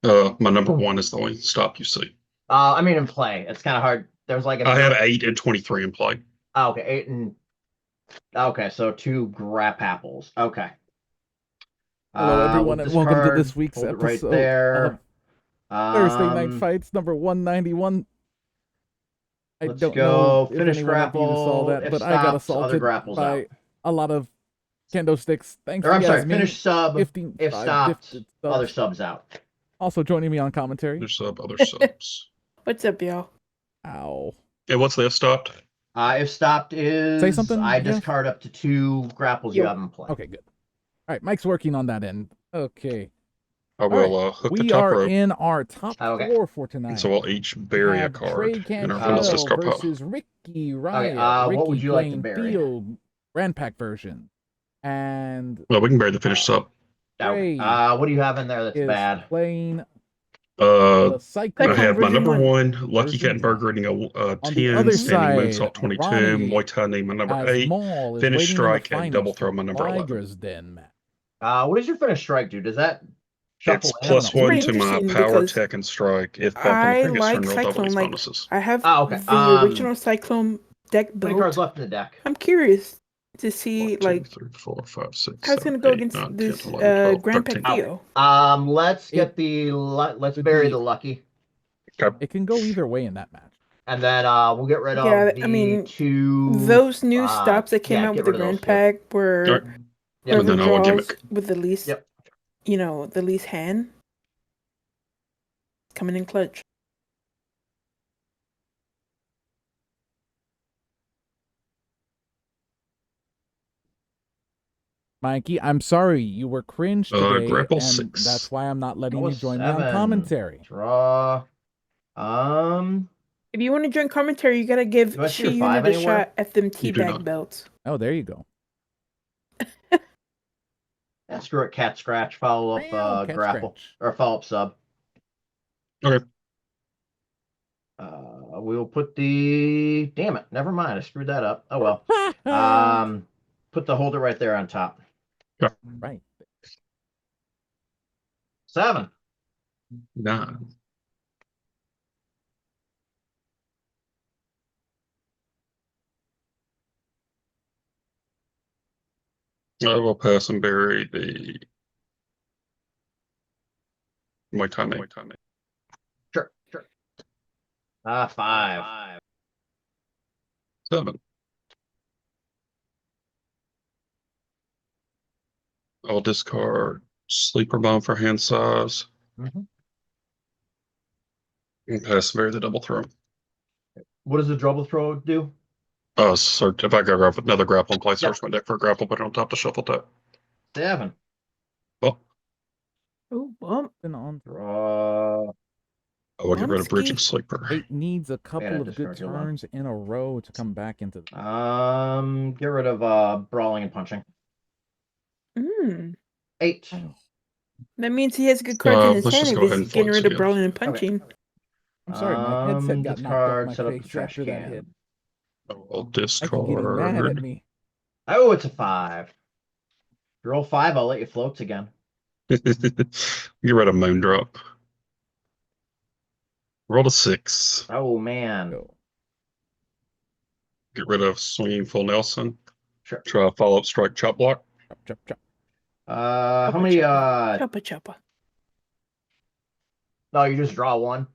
My number one is the only stop you see. I mean, in play, it's kind of hard. There's like a I have million. 8 and 23 in play. Oh, okay, eight and okay, so two grap apples. Okay. Hello, We'll everyone, and welcome to discard. this week's Hold it right episode of there. Thursday Night Um, Fights number 191. I let's don't know go. if Finish any one of you saw grapple. that, If but I got stops, other assaulted grapples by out. a lot of kendo sticks. Thanks Or to I'm sorry, Yasmin, finish sub. If 15 stopped, gifted other subs. subs out. Also joining me on commentary. Other subs. What's up, y'all? Ow. And what's the stopped? If stopped Say is something, I Jeff? discard up to two grapples you Yo. have in play. Okay, good. All right, Mike's working on that end. Okay. I will hook the We top are rope, in our top Okay. four for tonight. and so we'll each We bury a have Trey card in our opponent's Cantrell discard pile. versus Ricky Okay, Riot. what would Ricky you like to playing bury? Field Grand Pack version. And Well, we can bury the finished sub. Okay. Trey What do you have in there that's is bad? playing Uh, the I Cyclone have my version number one. one, Lucky Version Kattenberg one. rating a On the 10, other standing side, moonsault 22, Ronnie Muay Thai knee my number as 8, Maul is finish waiting in the strike, and finals double to throw my number 11. Liger's Den match. What does your finish strike do? Does that It's shuffle in? plus It's 1 pretty to my interesting power, because tech, and strike. If bumped on the I previous like turn, roll double Cyclone. these Like, bonuses. I have Okay. the original Cyclone deck How many cards built. left in the deck? I'm curious to see 1, 2, like 3, 4, 5, 6, how it's 7, gonna go 8, against 9, 10, this 11, 12, Grand Pack 13. Theo. Let's It get the let's would bury be- the lucky, Okay. It can go either way in that match. and then we'll get rid Yeah, of I the mean, two. Those new stops that came yeah, out get with the rid of Grand those two. Pack were Alright. Yep. And whoever then I'll draws gimmick. with the least, Yep. the least hand coming in clutch. Mikey, I'm sorry you were cringe today, grapple and 6. that's why I'm not letting Oh, you join me on 7. commentary. Draw. If you want to join commentary, you gotta give Do I see your She 5 Unit a anywhere? shot at them You do teabag not. belts. Oh, there you go. Yeah, screw it. Cat scratch. Follow up. Well, cat Grapple scratch. or follow up sub. Okay. We'll put the. Damn it! Never mind. I screwed that up. Oh well. Put the holder right there on top. Right. 7. 9. I will pass and bury the Muay Thai knee. Sure. 5. 7. I'll discard Sleeper Bomb for hand size. Mhm. And pass and bury the double throw. What does the double throw do? So if I go grab another grapple in place, Yep. search my deck for a grapple, put it on top to shuffle that. 7. Well, Oh, bump. Been on. Draw. I will get rid of Bridging Bumsky. Sleeper. It needs a couple Yeah, of good discard your luck. turns in a row to come back into the Get rid of brawling and punching. 8. That means he has good cards in his let's hand just if go ahead he's and getting flex rid of again. brawling and punching. I'm sorry, my headset got knocked discard, off set my up the face trash after that can. hit. I will I keep getting mad at discard. me. Oh, it's a 5. You roll 5, I'll let you floats again. Get rid of Moondrop. Roll a 6. Oh man. Go. Get rid of Swinging Full Nelson. Sure. Try a follow-up strike chop block. Chop. How many Choppa. No, you just draw 1.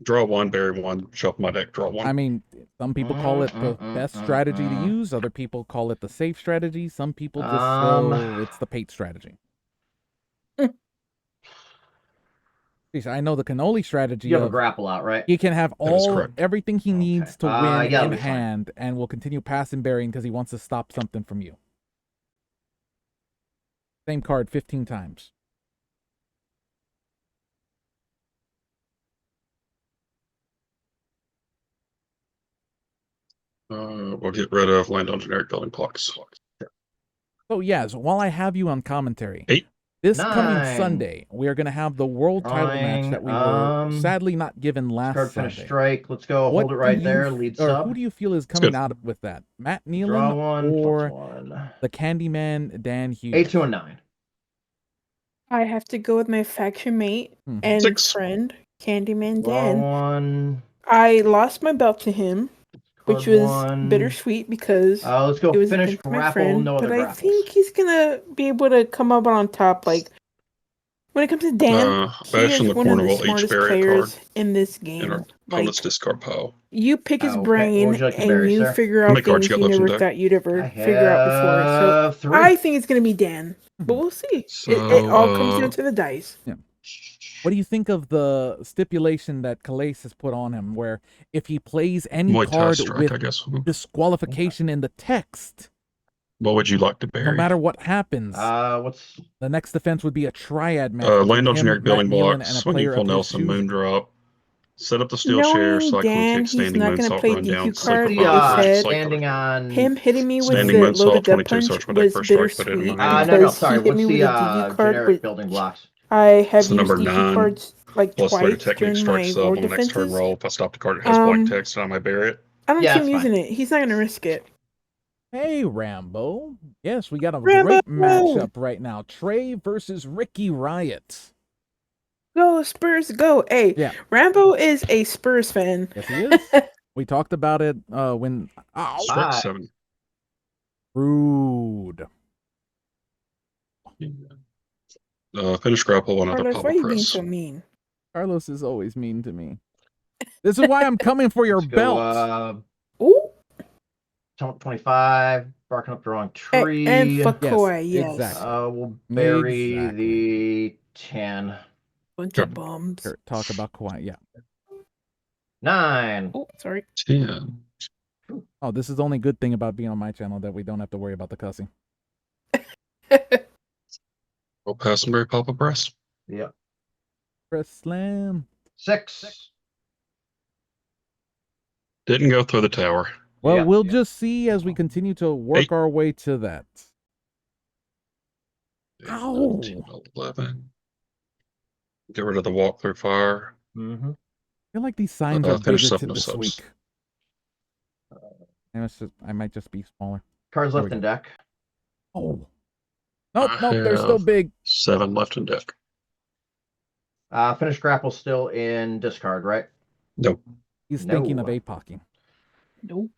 Draw 1, bury 1, shuffle my deck, draw 1. I mean, some people call it the best strategy to use. Other people call it the safe strategy. Some people just say it's the pate strategy. Jeez, I know the cannoli strategy. You have a of grapple out, right? he can have That is all correct. everything he needs to win yeah, in that'll be fine. hand, and will continue pass and burying because he wants to stop something from you. Same card 15 times. We'll get rid of land on generic building blocks. So yes, while I have you on commentary, 8. this 9. coming Sunday we are going to have the world title match that we were sadly not given last Card Sunday. finish strike. Let's go. What Hold it do right you there. f- Lead or sub. who do you feel is Good. coming out with that? Matt Draw Nealon 1 or +1. the Candyman Dan Hughes? 8, 2, and 9. I have to go with my faction mate Mhm. and 6. friend, Candyman Draw Dan. one. I lost my belt to him, which Card was one. bittersweet because Let's go it was finish against my grapple. friend. No But other I grapples. think he's gonna be able to come up on top. Like when it comes to Dan, he Bash in is the one of corner the will each smartest bury a players card in this in our game. opponent's Like discard pile. you pick his Okay, what brain would you like to and bury, you sir? figure How out many cards things you you got left in never deck? thought you'd ever I figure out before. So have 3. I think it's gonna be Dan, but we'll see. It all comes down to the dice. Yeah. What do you think of the stipulation that Calais has put on him, where if he plays any Muay Thai card strike, with I guess. disqualification in the text, What would you like to no bury? matter what happens, What's the next defense would be a triad match between Land on him, generic Matt building Nealon, blocks. and a Swing player equal of his Nelson choosing. Moondrop. Set up the steel chair. Knowing Cyclone Dan, kick. he's Standing not gonna moonsault. play Run down. DQ Sleeper card. the bomb. Like I said, Sleeper. standing on him hitting me with Standing the moonsault, loaded death 22 punch search my deck was first strike, put it in bittersweet my hand. no, because sorry. he hit What's me the with a DQ card, generic which building blocks? I have It's the used number DQ 9. cards like Plus 3 to twice technique. during Strike my sub war on the next turn defenses. roll. If I stop the card, it has blank text, and I may bury it. I don't Yeah, see him that's fine. using it. He's not gonna risk it. Hey, Rambo. Yes, we got a Rambo! great matchup right now. Trey versus Ricky Riot. Go Spurs, go! Hey, Yeah. Rambo is a Spurs fan. Yes, he is. We talked about it when... Ow! Strike Bye. 7. Rude. Finish grapple, one other Carlos, Papa why are you being press. so mean? Carlos is always mean to me. This is why I'm coming for your Let's belt. go, Ooh, 25. Barking up the wrong tree. and fuck Yes, Kawhi, yes. exactly. We'll bury Exactly. the 10. Bunch Sure. of bums. Here, talk about Kawhi. Yeah. 9. Oh, sorry. 10. Oh, this is the only good thing about being on my channel, that we don't have to worry about the cussing. We'll pass and bury Papa press. Yep. Press slam. 6. Didn't go through the tower. Well, Yeah, we'll yeah. just see as we continue to work 8. our way to that. 8, Ow. 19, 11. Get rid of the walk-through fire. Mm-hmm. I feel like these signs are Finish bigger up no this subs. week. I might just be smaller. Cards There left we in go. deck. Oh. Nope, I nope, they're still have big. 7 left in deck. Finish grapple still in discard, right? Nope. He's thinking of No. APOCing. Nope.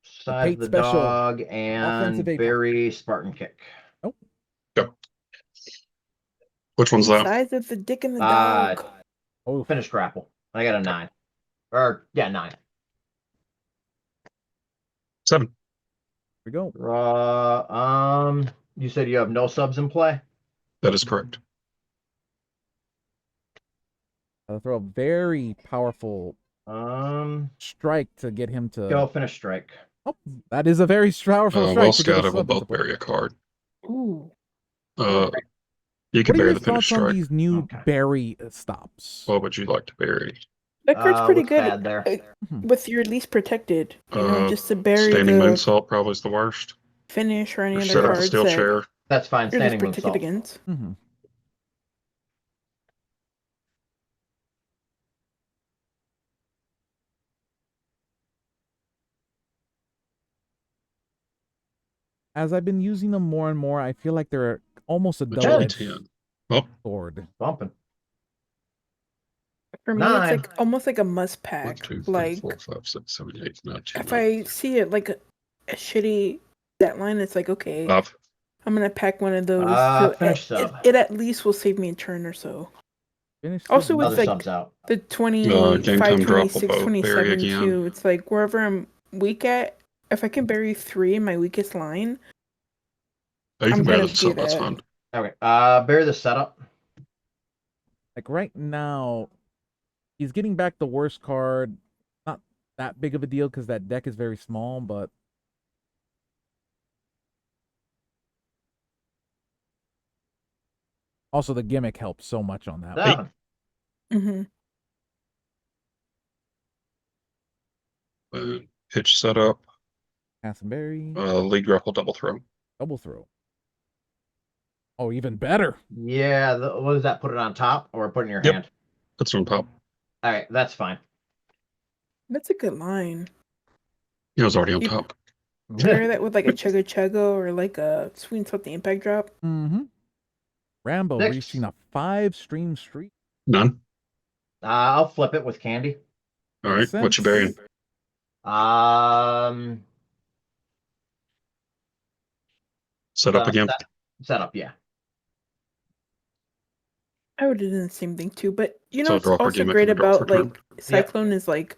Size Pate of the special. dog and Offensive APOC. bury Spartan kick. Which one's that? Size of the dick in the dog. Oh, Finish grapple. I got a 9. Or, yeah, 9. 7. here we go. You said you have no subs in play? That is correct. I'll throw a very powerful strike to get him to... Go finish strike. Oh, that is a very powerful strike Well to get a scouted, we'll sub into both play. bury a card. Ooh. You can What are bury your the finish thoughts on strike. these new Okay. bury stops? What would you like to bury? That card's pretty What's good bad there? with your least protected. You know, just to bury Standing the moonsault probably is the worst. finish or any Or other set up the cards steel that chair. That's fine. you're least Standing protected moonsault. against. Mm-hmm. As I've been using them more and more, I feel like they're almost a Which would be double-edged 10. Well, sword. Bumping. For me, 9. it's like almost like a must 1, pack. 2, 3, Like 4, 5, 6, 7, 8, 9, 10. if I see it like a shitty that line, it's like okay, 5. I'm gonna pack one of those. So Finish it sub. at least will save me a turn or so. Finish Also the- with Other like subs out. the 25, game time drop will 26, both bury 27 again. too. It's like wherever I'm weak at, if I can bury 3 in my weakest line, Oh, you I'm can bury gonna the do sub, that's that. fine. Okay. Bury the setup. Like right now, he's getting back the worst card. Not that big of a deal because that deck is very small, but also the gimmick helps so much on that. 7. Mm-hmm. Pitch setup. Cassenberry, Lead grapple double throw. double throw. Oh, even better. Yeah, what does that? Put it on top or put it in your Yep. hand? That's on top. All right, that's fine. That's a good line. It was already on You- top. Pair that with like a chugga chugga or like a sweet and salty impact drop. Mm-hmm. Rambo Next. reaching a 5-stream streak. None. I'll flip it with candy. All Makes right. What you sense. burying? Set up again. Setup, yeah. I would have done the same thing too, but you know So what's draw for also gimmick great and draw for about like turn. Cyclone is like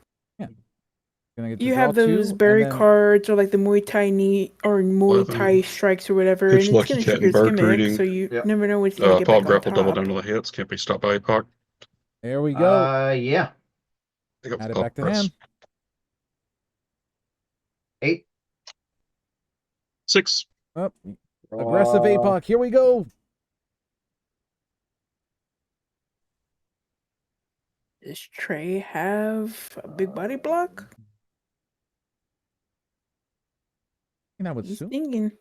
Gonna get to you draw have those 2, berry and then cards or like the Muay Thai knee or Muay 11. Thai strikes or whatever, Hits and it's Lucky gonna Cat trigger and its Bird gimmick, Greeting. so you Yep. never know when it's gonna get Follow back on grapple double top. down to the hits. Can't be stopped by APOC. there we go. Yeah. Pick up Add the it pop back to press. hand. 8. 6. Up. Aggressive APOC. Here we go. Does Trey have a big body block? And I would He's assume. thinking.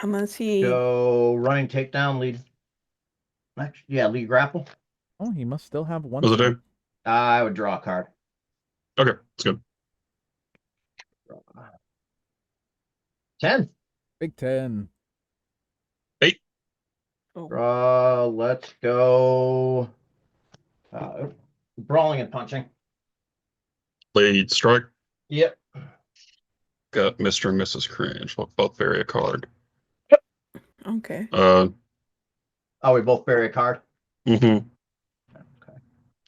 Unless he Go running takedown, lead. Yeah, lead grapple. Oh, he must still have one What's it slot. do? I would draw a card. Okay, that's good. 10. Big 10. 8. Let's go. Brawling and punching. Lead strike. Yep. Got Mr. and Mrs. Cringe. We'll both bury a card. Okay. Oh, we both bury a card. Mm-hmm. Okay.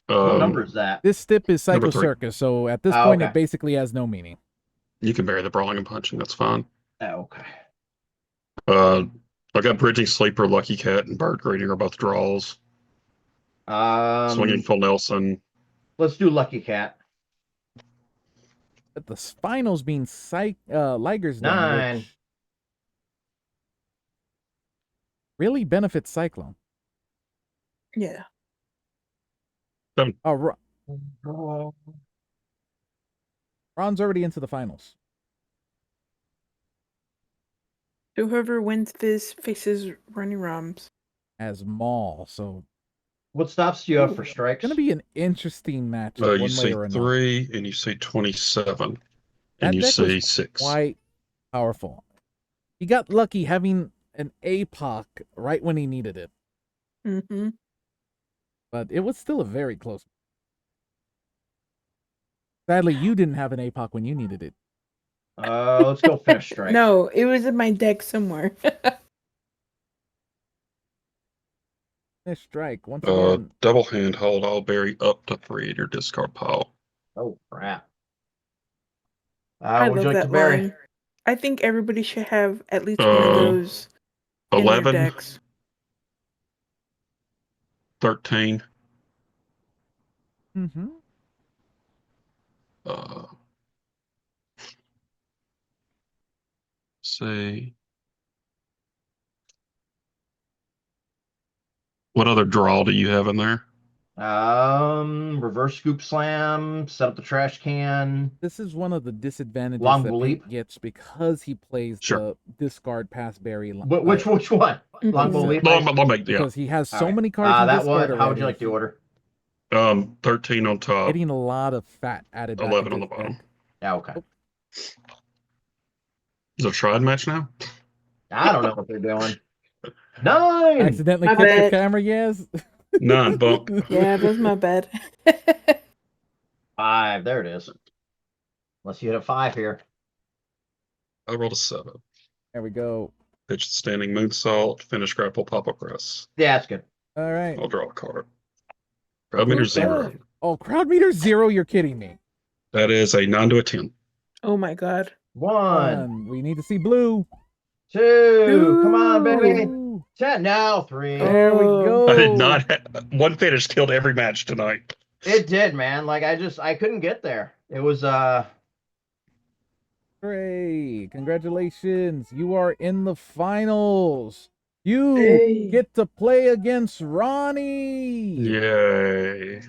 What Um, number is that? This stip is Number Psycho 3. Circus, so at this Oh, point okay. it basically has no meaning. You can bury the brawling and punching. That's fine. Oh, okay. I got Bridging Sleeper, Lucky Cat, and Bird Greeting are both draws. Swinging Full Nelson. Let's do Lucky Cat. But the finals being Liger's Den, 9. which really benefits Cyclone. Yeah. Oh, Ron's already into the finals. So whoever wins this faces Ronnie Roms. As Maul, so What stops do you have for strikes? it's gonna be an interesting matchup one You way say or another. 3, and you say 27, That and you deck say was 6. quite powerful. He got lucky having an APOC right when he needed it, Mm-hmm. but it was still a very close. Sadly, you didn't have an APOC when you needed it. Let's go finish strike. No, it was in my deck somewhere. Finish strike once again. Double handhold. I'll bury up to 3 in your discard pile. Oh, crap. I Would you love like to that bury? line. I think everybody should have at least one of those in their 11, decks. 13. Mm-hmm. Say, what other draw do you have in there? Reverse scoop slam, set up the trash can. This is one of the disadvantages Long that leap. Pink gets because he plays Sure. the discard pass berry. Which one? Longbow leap. Yeah. Because he has so Okay. many cards in That discard one. How would you already, like the order? 13 on top, getting a lot of fat added back 11 into on the his bottom. deck. Yeah, okay. Is it a triad match now? I don't know what they're doing. 9. Accidentally My clicked the bad. camera, yes. 9, bump. Yeah, that's my bad. 5. There it is. Unless you hit a 5 here. I rolled a 7. There we go. Pitch standing moonsault, finish grapple, pop up press. Yeah, that's good. All right. I'll draw a card. Crowd meter 0. Oh, crowd meter 0. You're kidding me. That is a 9 to a 10. Oh my god. 1, We need to see blue. 2. Come on, baby. Ooh. 10. Now 3. There we Oh. go. I did not. One finish killed every match tonight. It did, man. Like I couldn't get there. It was Hooray. Congratulations. You are in the finals. You Hey. get to play against Ronnie. Yay.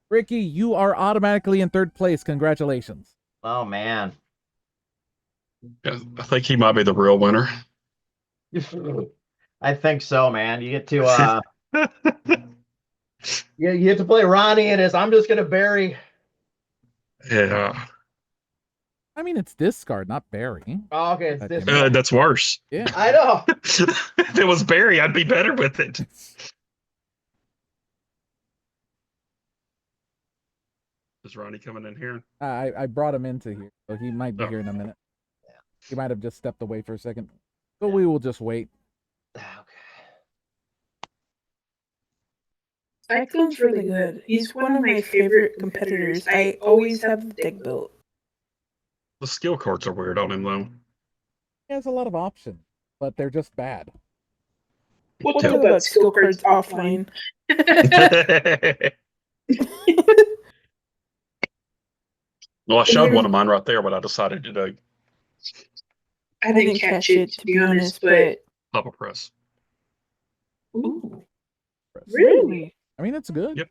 Ricky, you are automatically in 3rd place. Congratulations. oh man. Yeah, I think he might be the real winner. I think so, man. You get to you get to play Ronnie and his I'm just gonna bury Yeah. I mean, it's discard, not bury. Oh, okay, it's That this gimmick. one. That's worse. Yeah. I know. If it was Barry, I'd be better with it. Is Ronnie coming in here? I brought him into here, so he might be Oh. here in a minute. Yeah. He might have just stepped away for a second. So we will just wait. Okay. Cyclone's really good. He's one of my favorite competitors. I always have the deck built. The skill cards are weird on him, though. He has a lot of options, but they're just bad. We'll talk about skill cards offline. Well, I showed one of mine right there, but I decided to I didn't catch it, to be honest, but... pop a press. Ooh. Really? I mean, it's good. Yep.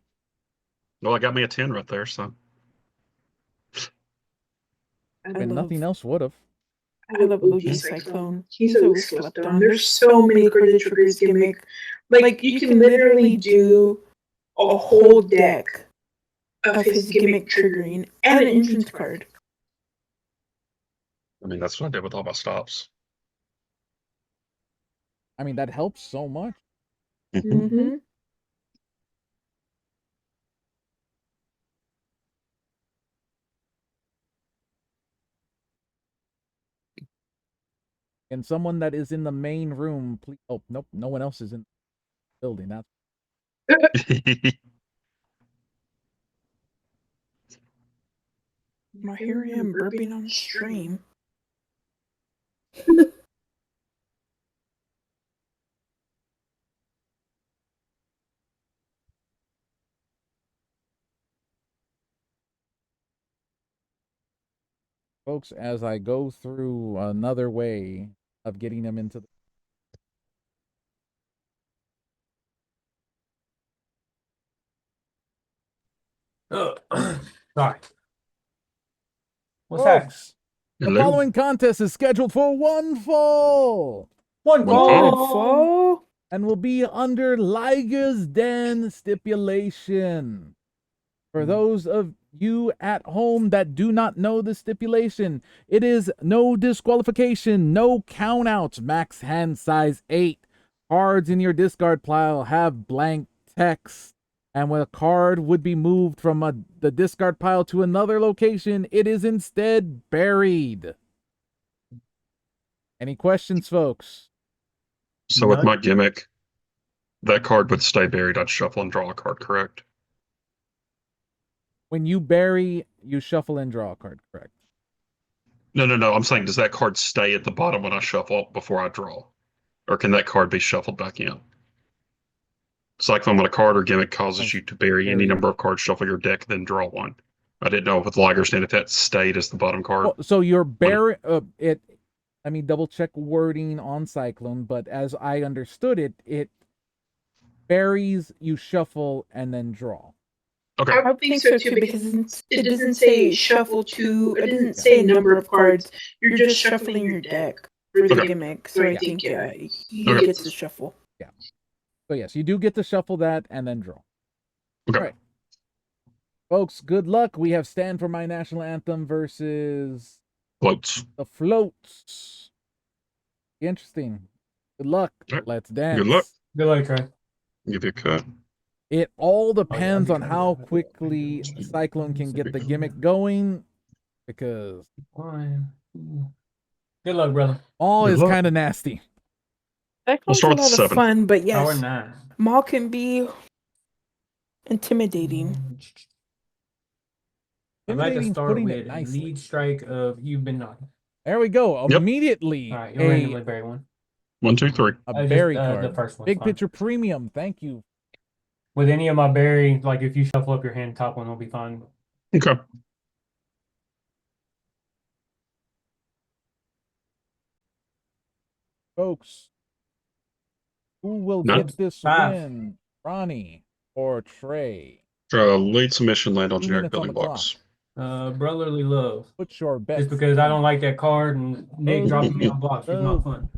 Well, I got me a 10 right there, so. And nothing else would have. I love OG Cyclone. He's always slept on. There's so many cards that trigger his gimmick. Like, you can literally do a whole deck of his gimmick triggering and an entrance card. I mean, that's what I did with all my stops. I mean, that helps so much. Mm-hmm. And someone that is in the main room, please. Oh, nope, no one else is in the building. That's Here I am burping on stream. folks, as I go through another way of getting them into the Sorry. What's folks, that? the Hello? following contest is scheduled for one fall One One ball. fall. and will be under Liger's Den stipulation. For those of you at home that do not know the stipulation, it is no disqualification, no countouts, max hand size 8. Cards in your discard pile have blank text. And when a card would be moved from the discard pile to another location, it is instead buried. Any questions, folks? So with my gimmick, that card would stay buried. I'd shuffle and draw a card, correct? When you bury, you shuffle and draw a card, correct? No. I'm saying, does that card stay at the bottom when I shuffle before I draw? Or can that card be shuffled back in? It's like when a card or gimmick causes you to bury any number of cards, shuffle your deck, then draw one. I didn't know with Liger's Den if that stayed as the bottom card. Well, so you're bury it. I mean, double check wording on Cyclone, but as I understood it, it buries, you shuffle, and then draw. Okay. I would think so too, because it doesn't say shuffle to, it doesn't say number of cards. You're just shuffling your deck for the gimmick. So I think, he gets to shuffle. Yeah. So yes, you do get to shuffle that and then draw. Okay. All right. Folks, good luck. We have Stand for My National Anthem versus Floats. the Floats. Interesting. Good luck. All right. Let's dance. Good luck. Good luck, Trey. Give you a cut. It all depends on how quickly Cyclone can get the gimmick going, because One. Good luck, brother. all Good is luck. kind of nasty. Cyclone's start a with lot of 7. fun, but Power yes, 9. Maul can be intimidating. I'd like to Intimidating's start putting it with a nicely. lead strike of You've Been Naughty. There we go. Yep. Immediately, All right, you'll randomly bury one. 1, 2, 3. a Just, berry the card. first one's Big fine. picture premium. Thank you. With any of my berry, like if you shuffle up your hand, top one will be fine. Okay. Folks, who will No. get this 5. win? Ronnie or Trey? Late submission, land on 2 generic minutes on building the blocks. Brotherly love. Put your bets. Just because I don't like that card and Nick Oh, dropping me on blocks is not fun.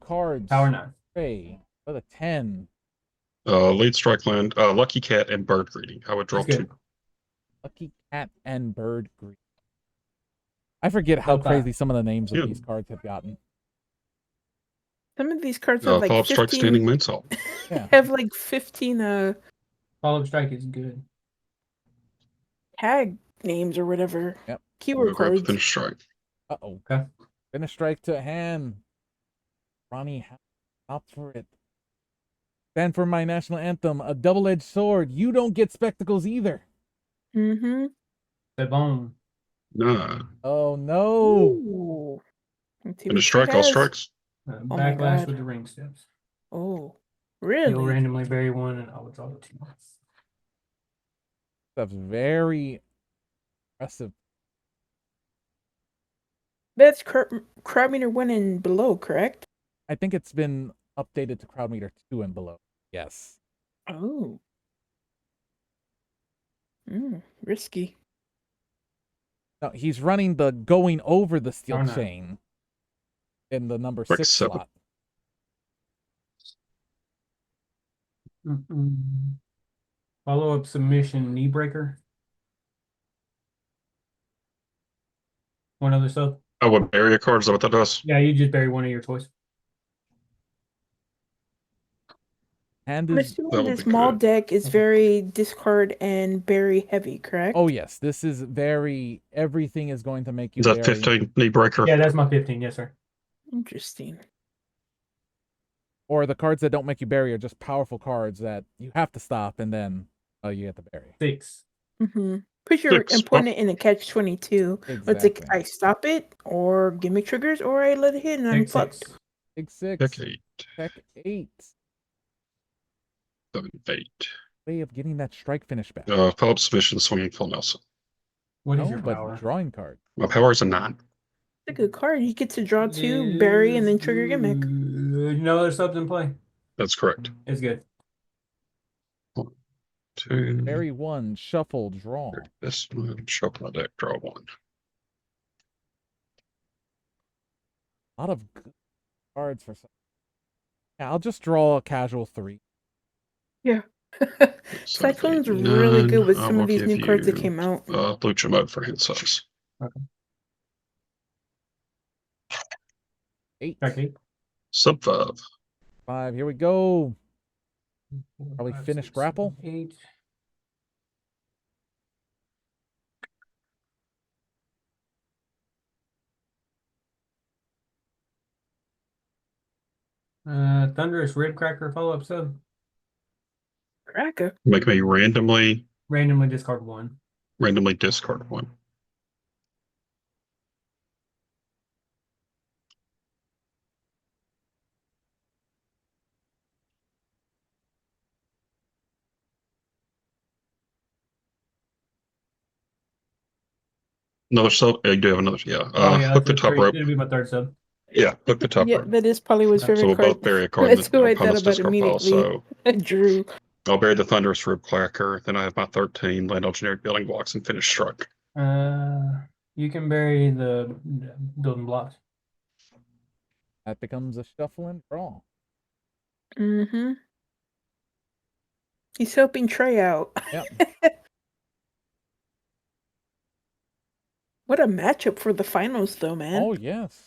Cards. Power 9. Trey for the 10. Lead strike land, Lucky Cat and Bird Greeting. I would draw That's 2. good. Lucky Cat and Bird Green. I forget how About that. crazy some of the names of Yeah. these cards have gotten. Some of these cards have like Follow-up strike, 15. standing moonsault. Yeah. Have like 15 Follow-up strike is good. tag names or whatever. Yep. Keyword We'll grab the cards. finish strike. Uh-oh. Okay. Finish strike to hand. Ronnie, opt for it. Stand for my national anthem, a double-edged sword. You don't get spectacles either. Mm-hmm. C'est bon. Nah. Oh, no. Ooh. Finish strike, all strikes. Oh my Backlash God. with the ring steps. Oh, You'll really? randomly bury one, and I will draw the 2. That's very impressive. That's crowd meter 1 and below, correct? I think it's been updated to crowd meter 2 and below. Yes. Oh. Risky. No, he's running the going over the steel Oh, no. chain in the number Strike 6 7. slot. Follow-up submission, knee breaker. One other sub. Oh, what barrier card? Is that what that does? Yeah, you just bury one of your choice. Hand I'm is. That assuming would this be small good. deck is very discard and very heavy, correct? Oh, yes. This is very. Everything is going to make you Is that very. 15 knee breaker? Yeah, that's my 15. Yes, sir. Interesting. Or the cards that don't make you bury are just powerful cards that you have to stop and then you get the bury. 6. Mm-hmm. Put your 6. opponent in a catch-22. It's like Exactly. I stop it, or gimmick triggers, or I let it hit and I'm Six, fucked. 6. Big 6. Deck 8. Deck 8. 7, 8. Way of getting that strike finish back. Follow-up submission, swinging Phil Nelson. What is No, your but power? drawing card. My power is a 9. It's a good card. You get to draw 2, bury, and then trigger gimmick. No other subs in play. That's correct. It's good. 2. Bury 1, shuffle, draw. This one, shuffle my deck, draw 1. A lot of good cards for some. Yeah, I'll just draw a casual 3. Yeah. 7, Cyclone's 8, really 9. good with I some will of these give new cards that you, came out. Lucha mode for hand size. 8. Strike 8. Sub 5. 5. Here we go. 4, Probably 5, finish 6, grapple. 7, 8. Thunderous Ribcracker follow-up sub. Cracker. Make me randomly Randomly discard 1. discard 1. Another sub. You do have another. Yeah. Oh yeah, Hook that's the top rope. It'll be my 3rd sub. Yeah, hook the top Yeah, rope. that is probably his Okay. So favorite we'll card. both bury a card in That's the who I thought opponent's about discard pile. immediately. So Drew. I'll bury the Thunderous Ribcracker. Then I have my 13 land on generic building blocks and finish strike. You can bury the building blocks. That becomes a shuffle and draw. Mm-hmm. He's helping Trey out. Yep. What a matchup for the finals, though, man. Oh, yes.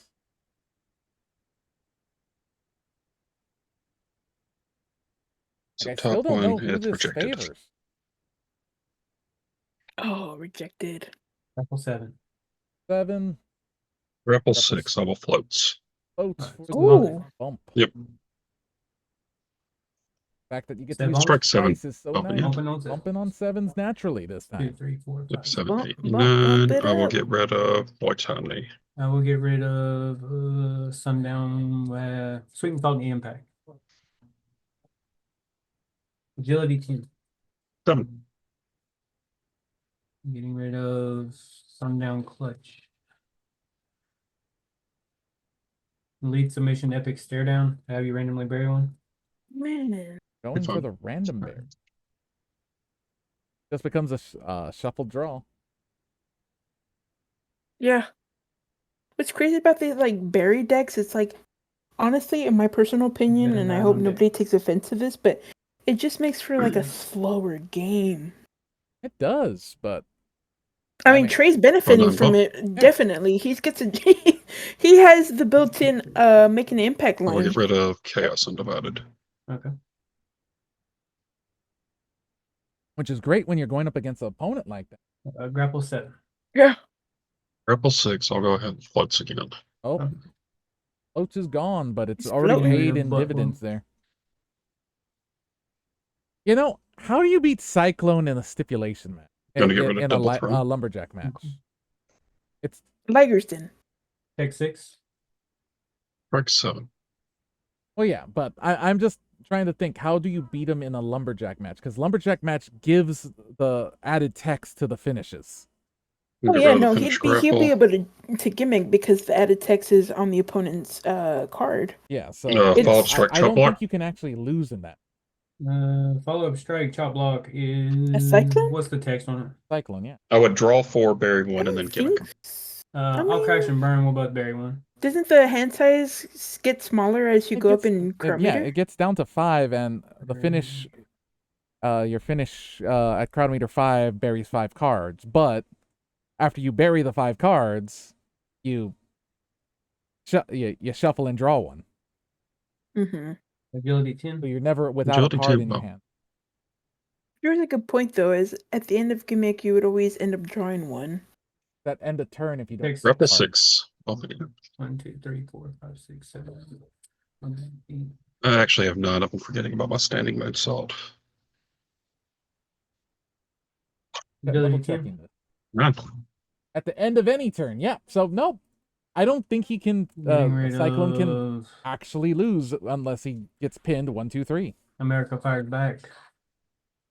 So Like, I still top don't know one, who it's this rejected. favors. Oh, rejected. Grapple 7. 7. Grapple Grapple 6, I will floats. Floats Alright, for so the Ooh. bump. Yep. The fact that you get Step to use on. Strike 7. twice is so Bumping nice. in. Bumping on 7. Bumping on 7s naturally this 2, time. 3, 4, 5. 7, Bump, 8, bump, 9. bump it I will up. get rid of White Tiny. I will get rid of Sundown, Sweet and Salty Impact. Agility 10. 7. Getting rid of Sundown Clutch. Lead submission Epic Stare Down. Have you randomly bury one? Man. Going for fine. the random bear. Just becomes a shuffle draw. Yeah. What's crazy about the berry decks, it's like, honestly, in my personal opinion, Better and I not hope on nobody takes offense to this, but it just makes for like a slower game. It does, but I mean, Trey's benefiting then, from well, it. Definitely, he gets a he has the built-in making an impact I'll line. get rid of Chaos Undivided. Okay. which is great when you're going up against an opponent like that. Grapple 7. Yeah. Grapple 6, I'll go ahead and floats again. Oh, Oh. floats is gone, but it's It's already floating. paid in But- dividends there. You know, how do you beat Cyclone in a stipulation match? Gonna get rid of In Double Throw. lumberjack match. It's Ligerston. Take 6. Strike 7. well, yeah, but I'm just trying to think, how do you beat him in a lumberjack match? Because lumberjack match gives the added text to the finishes. Oh Get yeah, rid of the no, finish he'll be grapple. able to gimmick because the added text is on the opponent's card. Yeah, so Follow-up strike, I chop don't block. think you can actually lose in that. Follow-up strike, chop block is... A cyclone? What's the text on it? Cyclone, yeah. I would draw 4, bury 1, I and don't then gimmick. think. I'll crash and burn. We'll both bury one. Doesn't the hand size get smaller as you It go gets- up in crowd yeah, meter? it gets down to 5, and the finish, your finish at crowd meter 5 buries 5 cards. But after you bury the 5 cards, you shuffle and draw one. Mm-hmm. Agility 10. So you're never without Agility a card 2, in your oh. hand. Here's a good point though: is at the end of gimmick, you would always end up drawing one. That end a turn if you don't. Takes draw Grapple cards. 6. Both of you. 1, 2, 3, 4, 5, 6, 7, 8. I actually have none. I'm forgetting about my standing mode salt. Double Agility checking 10. this. None. At the end of any turn, yeah. So nope. I don't think he can. Getting rid Cyclone can of actually lose unless he gets pinned 1, 2, 3. America Fired Back.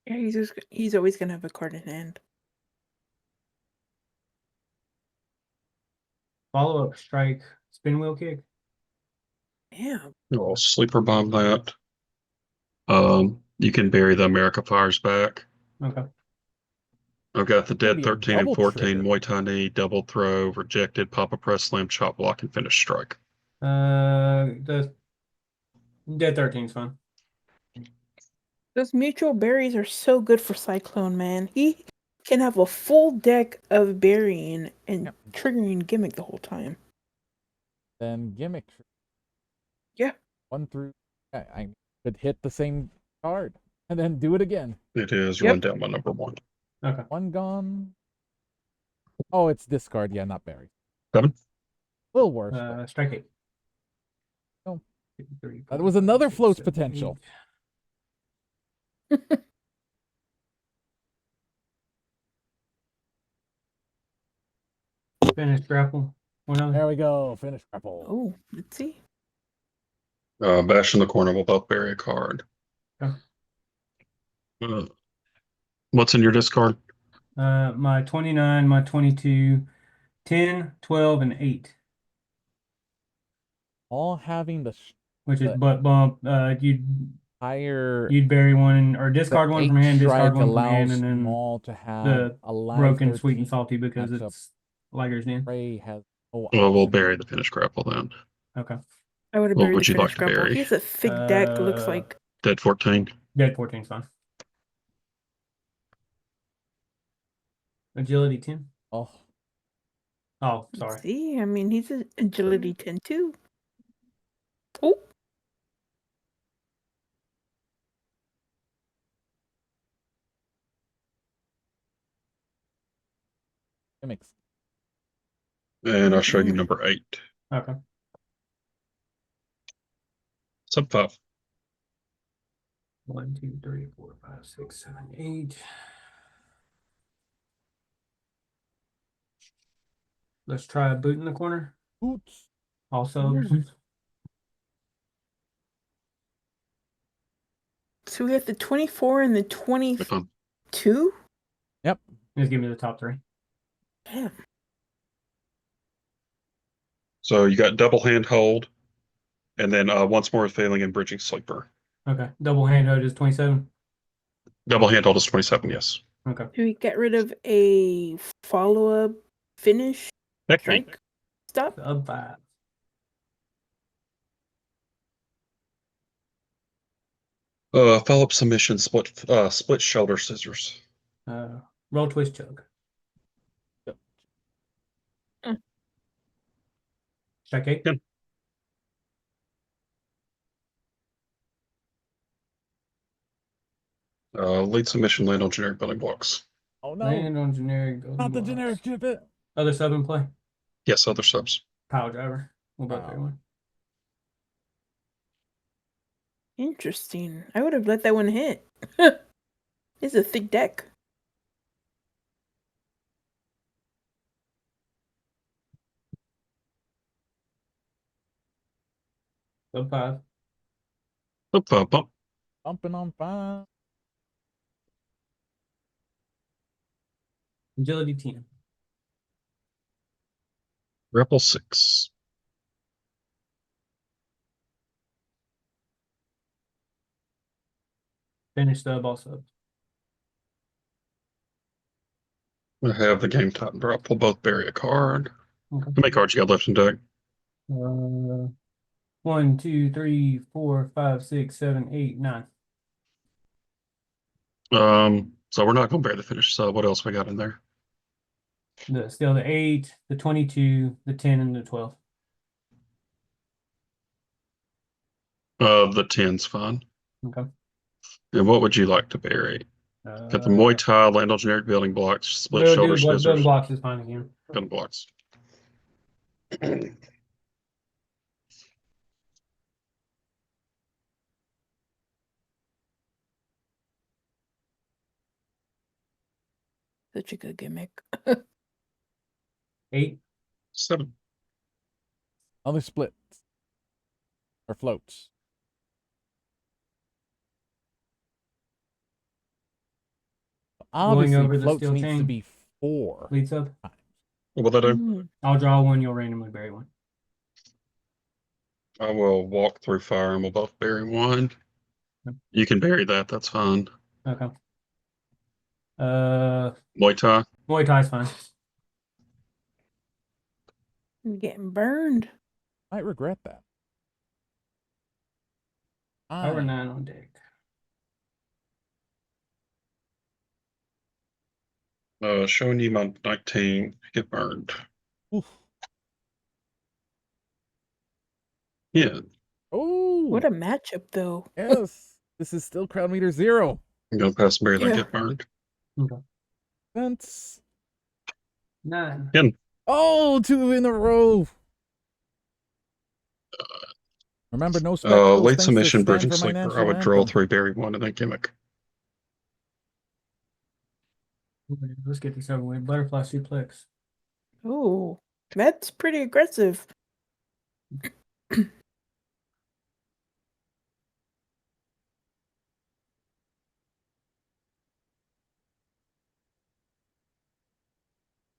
Yeah, he's always gonna have a card in hand. Follow-up strike, spin wheel kick. Yeah. I'll sleeper bomb that. You can bury the America Fires Back. Okay. I've got the Gonna dead be a 13 and double 14, trigger. Muay Thai knee, double throw, rejected, Papa Press Slam, chop block, and finish strike. The dead 13's fine. Those mutual berries are so good for Cyclone, man. He can have a full deck of burying and Yep. triggering gimmick the whole time. Then gimmick. Yeah. 1 through. I could hit the same card and then do it again. It is Yep. run down my number 1. Okay. 1 gone. Oh, it's discard. Yeah, not berry. 7. A little worse. but Strike 8. Oh. 2, 3, That 4, was 5, another 6, float's 7, potential. 8. Finish grapple. There we go. Finish grapple. Oh, let's see. Bash in the corner will both bury a card. Okay. What's in your discard? My 29, my 22, 10, 12, and 8, All having the which is But- butt bump. higher. You'd bury one or discard the one from hand, 8 discard strike one from allows hand, and then Maul to have the a live broken sweet and 13 salty because matchup. it's Liger's Den. Ray has no Well, we'll option. bury the finish grapple then. Okay. I would have What buried would the you like finish to grapple. bury? He has a thick deck. Looks like Dead 14. Dead 14's fine. Agility 10. Oh, Oh, sorry. See, I mean, he's an agility 10 too. Oh, gimmicks. And I'll show you number 8. Okay. Sub 5. 1, 2, 3, 4, 5, 6, 7, 8. Let's try a boot in the corner. Boots. Also, so we have the 24 and the Good 22. fun. just give me the top 3. Damn. So you got double hand hold, and then once more failing and bridging sleeper. Okay. Double hand hold is 27. Double hand hold is 27, yes. Okay. Do we get rid of a follow-up finish strike? Stop. Sub 5. Follow-up submission, split shoulder scissors. Roll twist chug. Strike 8. Yep. Lead submission, land on generic building blocks. Oh no, Land on generic building not the blocks. generic chip it. Other sub in play. Yes, other subs. Power driver. We'll both Wow. bury one. Interesting. I would have let that one hit. It's a thick deck. Sub 5. Bump. Bumping on 5. Agility 10. Rebel 6. Finish sub, all subs. I have the game time drop. We'll both bury a card. Okay. How many cards you got left in deck? 1, 2, 3, 4, 5, 6, 7, 8, 9. So we're not gonna bury the finish sub. What else we got in there? Still the 8, the 22, the 10, and the 12. The 10's fine. Okay. And what would you like to bury? Got the Muay Thai, land on generic building blocks, split shoulder scissors, building blocks is fine again. building blocks. Such a good gimmick. 8. 7. Other splits or floats. Obviously, over the floats steel needs to chain. be 4. Lead sub. What will that do? Mm. I'll draw one, you'll randomly bury one. I will walk through fire and we'll both bury one. Yep. You can bury that, that's fine. Okay. Muay Thai. Muay Thai's fine. I'm getting burned. Might regret that. Power I 9 on deck. Showing you my 19. Get burned. oof. Yeah, Oh, What a matchup, though. yes. This is still crowd meter 0. I'm gonna pass and bury that Yeah. get burned. Okay. That's 9. oh, 2 in a row. Remember, no spectacles. Late thanks to submission, Stand bridging for My sleeper. I National would draw Anthem. 3, bury 1, and then gimmick. Let's get this over with. Butterfly suplex. Oh, that's pretty aggressive.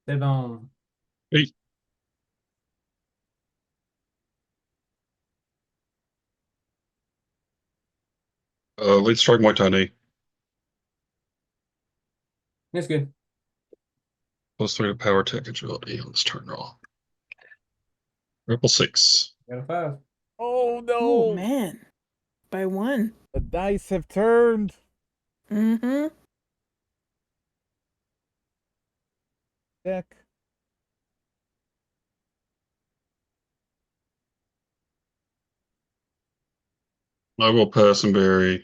Devon. 8. Lead strike Muay Thai knee. That's good. +3 to power tech agility on this turn roll. Rebel 6. Got a 5. Oh no! Oh, man. By 1. The dice have turned. Mm-hmm. Deck. I will pass and bury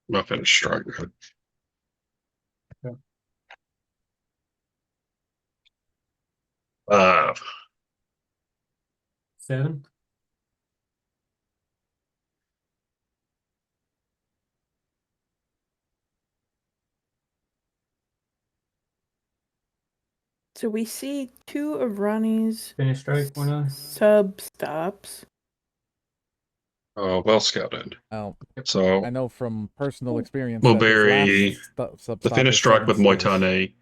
my finish strike. Okay. 5. 7. So we see 2 of Ronnie's Finish strike. 1 sub stops. Well scouted. Oh, So I know from personal experience we'll that this bury last sub the stop finish is strike 7 with Muay skills. Thai knee.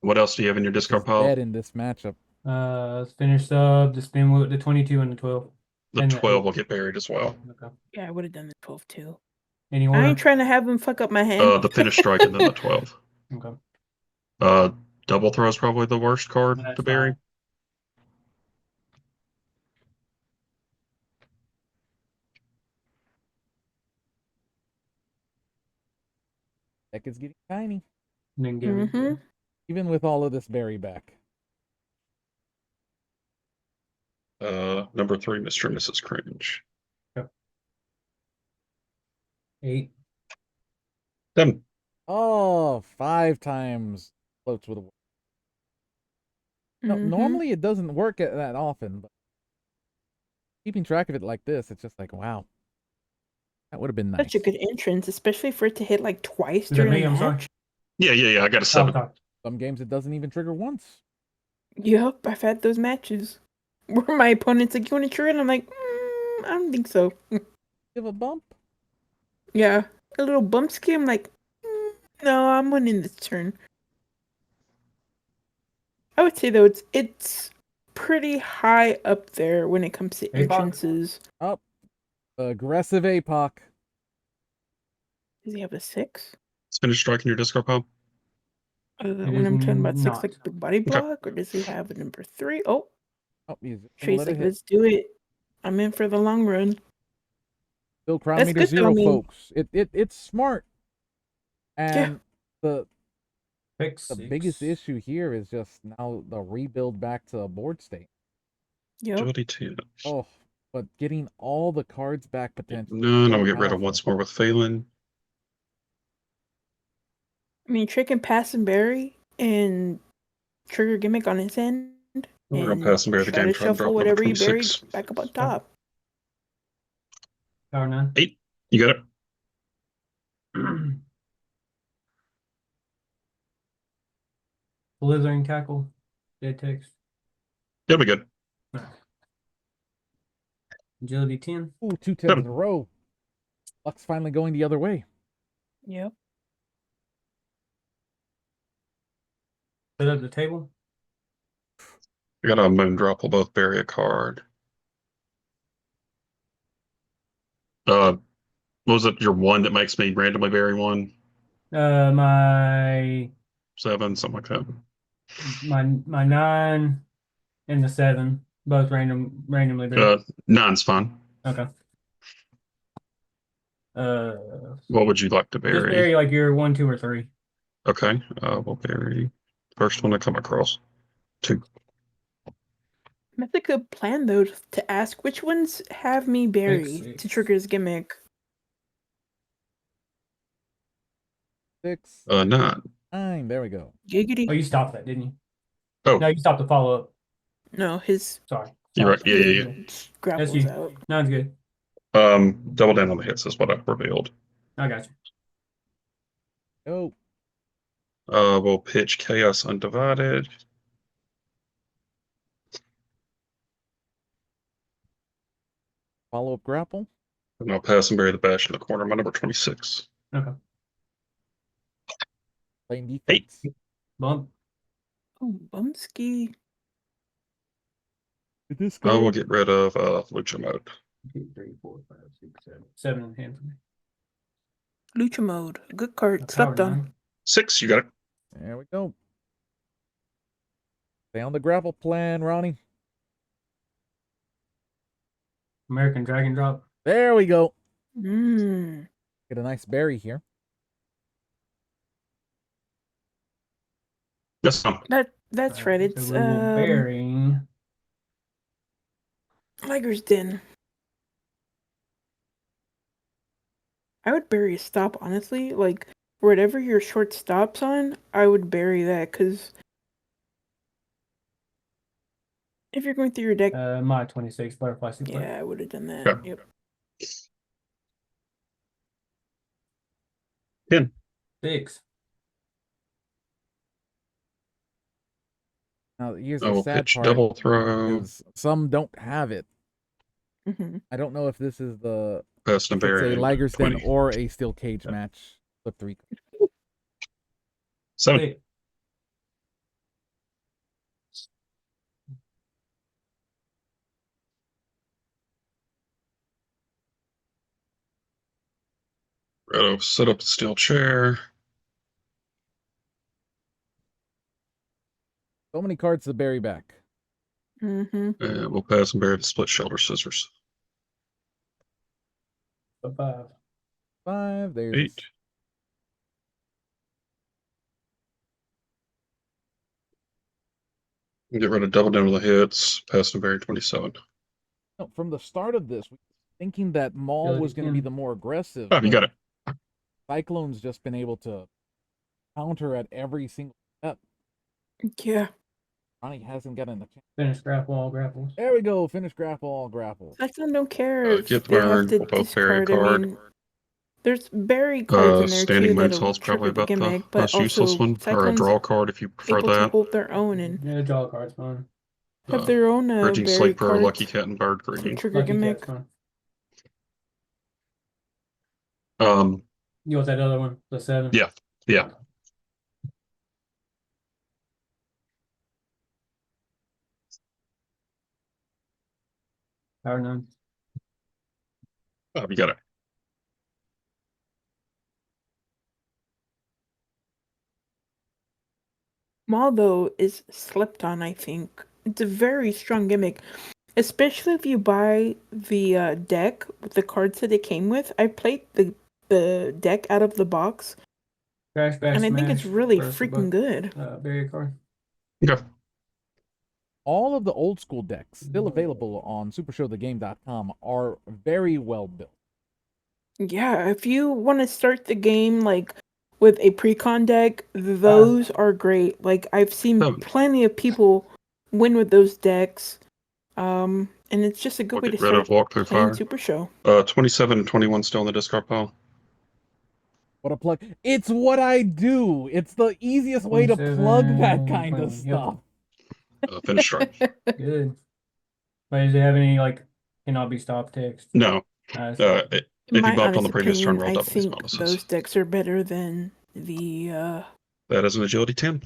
What else do you have in your Which discard is pile? dead in this matchup. Finish sub, the spin with the 22 and the 12. The and 12 8. will get buried as well. Okay. Yeah, I would have done the 12 too. Any I order? ain't trying to have him fuck up my hand. The finish strike and then the 12. Okay. Double throw is probably the worst card That's to bury. fine. Deck is getting tiny. And then give it. Mhm. Even with all of this berry back. Number 3, Mr. and Mrs. Cringe. 8. Done. Oh, 5 times floats with a word. No, Mhm. normally it doesn't work that often, but keeping track of it like this, it's just like, wow. That would have been nice. Such a good entrance, especially for it to hit like twice Is that during me? a I'm sorry. match. Yeah. I got a 7. Okay. Some games it doesn't even trigger once. Yep, I've had those matches where my opponent's like, "You want to trigger?" And I'm like, I don't think so. Give a bump. Yeah, a little bump ski. I'm like, no, I'm winning this turn. I would say though, it's pretty high up there when it comes to APOC? entrances. Up. Aggressive APOC. Does he have a 6? Let's finish striking your discard pile. When is I'm talking about 6, not. like big body block, or does he have a number 3? Oh, Oh, he's just gonna Trey's let it like, hit. let's do it. I'm in for the long run. Still crown That's meter good, though, 0, I mean- folks. It's smart. And the Pick the 6. biggest issue here is just now the rebuild back to board state. Yep. Agility 10. Oh, but getting all the cards back potentially. None. so I'll get rid of powerful. once more with Phelan. I mean, Trey can pass and bury and trigger gimmick on his end. We're gonna and pass and bury the try game. to Try and shuffle drop number whatever he buried 26. back up on top. Power 9. 8. You got it. Blithering tackle. Dead text. You'll be good. Agility 10. Ooh, 2 10s in a row. Luck's finally going the other way. Yep. Set up the table. I got a moon drop. We'll both bury a card. What was it? Your 1 that makes me randomly bury 1? My 7, something like that. my 9 and the 7 both randomly buried. 9's fine. Okay. What would you like to Just bury? bury like your 1, 2, or 3. Okay. We'll bury first one to come across. 2. That's a good plan, though, to ask which ones have me bury Six. to trigger his gimmick. 6, 9. 9. There we go. Giggity. Oh, you stopped that, didn't you? Oh. No, you stopped the follow up. No, his Sorry. You're right. Sorry. Yeah. grapple's you. out. 9's good. Double down on the hits is what I've revealed. I got you. Go. We'll pitch Chaos Undivided. Follow up grapple. And I'll pass and bury the bash in the corner. My number 26. Okay. Playing defense. Bump. Oh, Bumsky. This We'll get rid of Lucha Mode. 2, 3, 4, 5, 6, 7. 7 in hand for me. Lucha mode. Good card. Power Slept on. 9. 6, you got it. There we go. Stay on the grapple plan, Ronnie. American Dragon Drop. There we go. Mm. Get a nice berry here. Yes, ma'am. That's right. It's So we will bury. Liger's Den. I would bury a stop, honestly. Like, whatever your short stop's on, I would bury that, because if you're going through your deck, My 26 butterfly suplex. yeah, I would have done that. Yeah. Yep. 10. 6. Now, here's I the will sad pitch part. double throw. Is some don't have it. Mm-hmm. I don't know if this is the Pass and if it's bury. a Liger's Den 20. or a steel cage match. Flip 3. 7. 6. Set up the steel chair. So many cards to bury back. Mm-hmm. And we'll pass and bury the split shoulder scissors. 5. 5. There's 8. Get rid of double down with the hits. Pass and bury 27. No, from the start of this, we were thinking that Maul was going to be the more aggressive. Oh, you got it. Cyclone's just been able to counter at every single step. Yeah. Ronnie hasn't gotten the chance. Finish grapple all grapples. There we go. Finish grapple all grapples. Cyclone don't care if Get they have Word, to we'll both bury a discard. I card. mean, there's berry cards in there Standing too Moonsault's that'll probably trigger the about the gimmick, but most useless also one, or a Cyclone's draw card if you prefer able to that. hold their own and Yeah, draw card's fine. have their own Bridging berry Sleeper, cards Lucky Cat, and Bird to Greeting. trigger Lucky gimmick. cat's fine. You want that other one? The 7? Yeah. Yeah. Power 9. Oh, you got it. Maul, though, is slept on, I think. It's a very strong gimmick, especially if you buy the deck with the cards that it came with. I played the deck out of the box, Crash Bash and I think it's Smash really for freaking good. Barrier card. Okay. All of the old school decks, still available on supershowthegame.com, are very well built. Yeah, if you want to start the game like with a precon deck, those are great. Like I've seen plenty of people win with those decks. And it's just a good We'll way to get rid of start Walk Through playing Fire. Super Show. 27 and 21 still in the discard pile. What a plug. It's what I do. It's the easiest way to plug that kind of 27, stuff. Finish strike. Good. But does it have any, like, cannot be stopped text? No. Nice. If In my you bumped on honest the previous turn, opinion, roll I double these think bonuses. those decks are better than the That is an agility 10.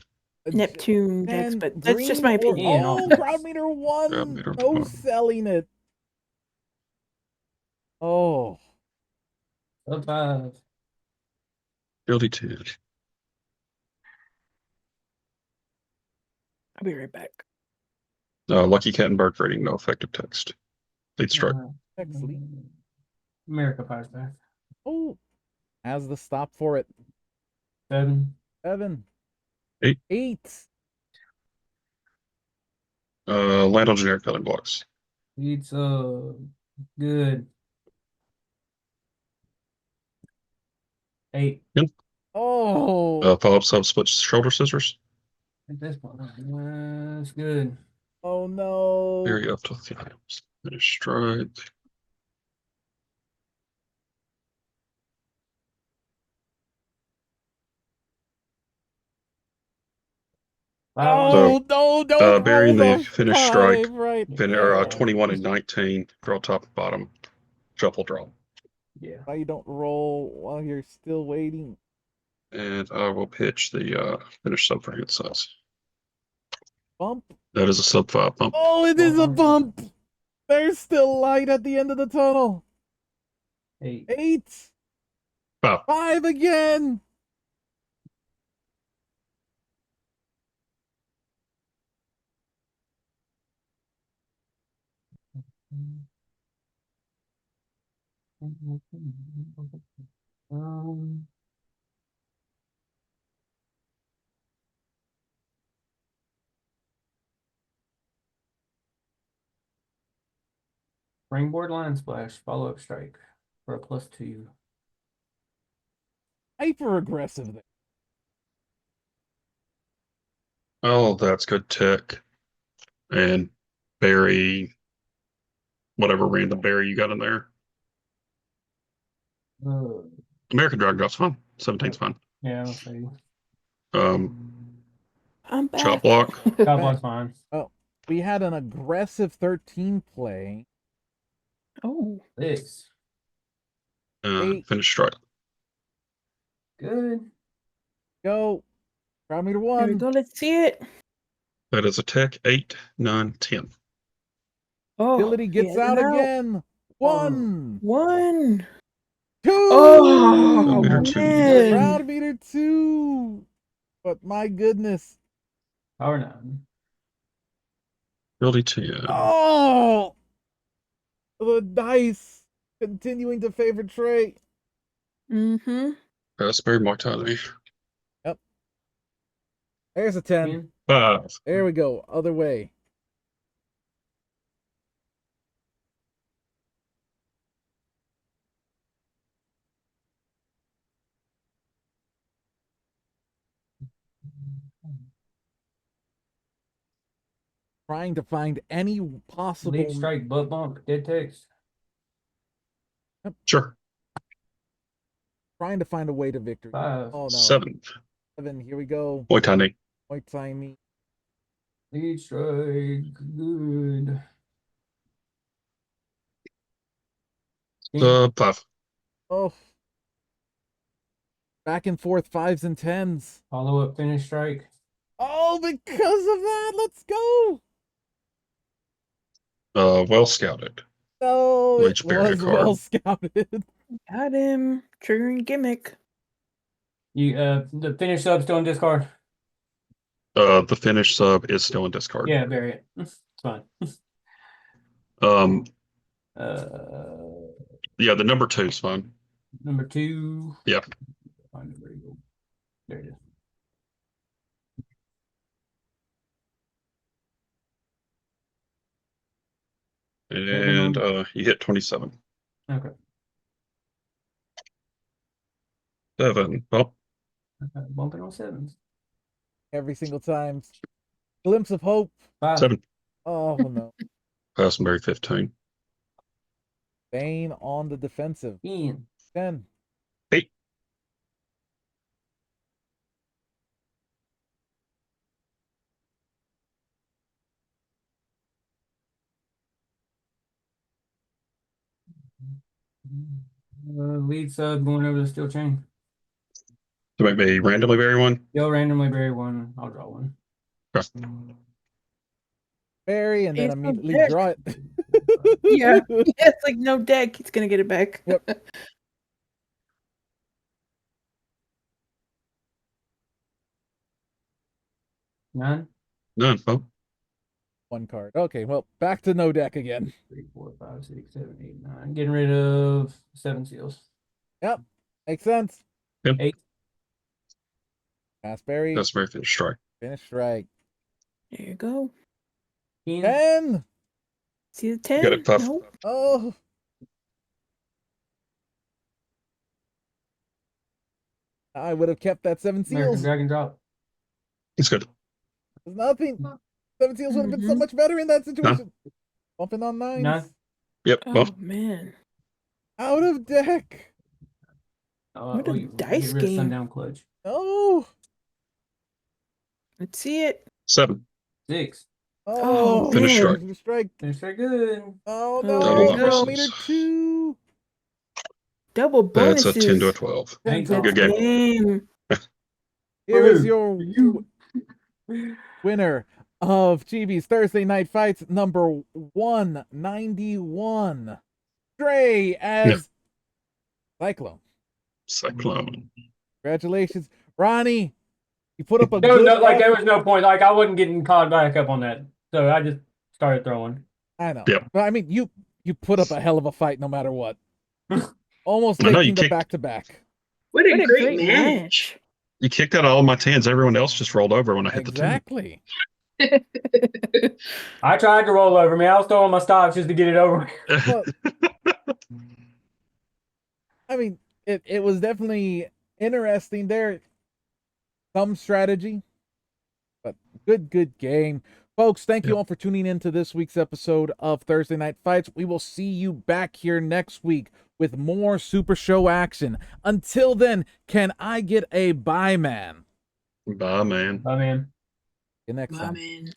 Neptune decks, And but that's just green my or opinion. oh, Yeah, crowd meter one. Crowd meter No one. selling it. Oh, Sub 5. Agility 10. I'll be right back. Lucky Cat and Bird Greeting, no effective text. Lead strike. Excellent. America fires back. Oh, has the stop for it. 7. 7. 8. 8. Land on generic building blocks. It's good. 8. Oh. Follow up sub splits shoulder scissors. At this point, that's good. Oh no. Very up to the items. Finish strike. Oh no! Don't burying roll the finish strike. right. Or 21 and 19. Draw top and bottom. Shuffle draw. Yeah. Why you don't roll while you're still waiting? And I will pitch the finish sub for hit size. Bump. That is a sub 5 bump. Oh, it is a bump. There's still light at the end of the tunnel. 8. 8. 5. 5 again. Springboard line splash, follow up strike for a +2. Hyper aggressive there. Oh, that's good tech. And berry, whatever random berry you got in there. American Drag Drop's fine. 17's fine. Yeah, I'll see. I'm back. Chop block. Top block's fine. Oh, we had an aggressive 13 play. Oh, 6. 8. Finish strike. Good. Go. Crowd meter there we 1. go. Let's see it. That is a tech 8, 9, 10. Oh, Ability gets yeah, out now. again. 1. 1. 2. Oh, Crowd meter 2. man. Crowd meter 2. But my goodness. Power 9. Ability 10. Oh, the dice continuing to favor Trey. Mm-hmm. Spare Mortality. Yep. There's a 10. 10. 5. There we go. Other way. Trying to find any possible. Lead strike, butt bump, dead text. Sure. Trying to find a way to victory. 5. Oh no. 7. 7. Here we go. Boy, tiny. Point timey. Lead strike, good. 5. Oh. Back and forth 5s and 10s. Follow up, finish strike. Oh, because of that, let's go. Well scouted. No, Leech it Barrier was card. well scouted. Got him. Triggering gimmick. You the finish sub still in discard. The finish sub is still in discard. Yeah, bury it. It's fine. Um, Uh, yeah, the number 2 is fine. number 2. Yeah. Find it, where you go. There it is. And you hit 27. Okay. 7. Well, Bumping on 7s. Every single time. Glimpse of hope. 5. 7. Oh no. Glastonbury 15. Bane on the defensive. Ian. 10. 8. Lead sub going over the steel chain. To make me randomly vary one. You'll randomly bury one. I'll draw one. Okay. Bury and then It's no immediately deck. draw it. Yeah. Yeah, it's like no deck. He's gonna get it back. Yep. None. None. Oh, One card. Okay, well, back to no deck again. 3, 4, 5, 6, 7, 8, 9. Getting rid of 7 seals. Yep. Makes sense. 8. Pass Barry. that's very finish strike. Finish strike. There you go. Ian. 10. See the 10? Got it, Puff. No. Oh. I would have kept that 7 American seals. Dragon drop. It's good. There's nothing. 7 seals would have been so Mhm. much better in that situation. Bumping on 9s. 9. Yep. Oh Well, man. Out of deck. What a you dice get rid of game. Sundown Clutch. Oh. Let's see it. 7. 6. Oh. Finish man. strike. Finish strike. Finish strike good. Oh Oh, no. Double there you go. Meter 2. Double That's bonuses. a 10 to a 12. Ain't That's Good game. game. Here is Woohoo. your winner of Chibi's Thursday Night Fights number 191. Stray as Cyclone. Cyclone. Congratulations. Ronnie, you put up a There was good no, like there effort. was no point. Like I wasn't getting caught back up on that. So I just started throwing. I know. Yep. But I mean, you put up a hell of a fight no matter what. Almost I know, taking you the kicked- back-to-back. What a great match. You kicked out all my 10s. Everyone else just rolled over when I hit Exactly. I tried to roll over me. I was throwing my stops just to get it over. Well, I mean, it was definitely interesting there. Some strategy, but good game. Folks, thank you Yep. all for tuning in to this week's episode of Thursday Night Fights. We will see you back here next week with more Super Show action. Until then, can I get a bye, man? Bye, man. Bye, man. See you next My time. man.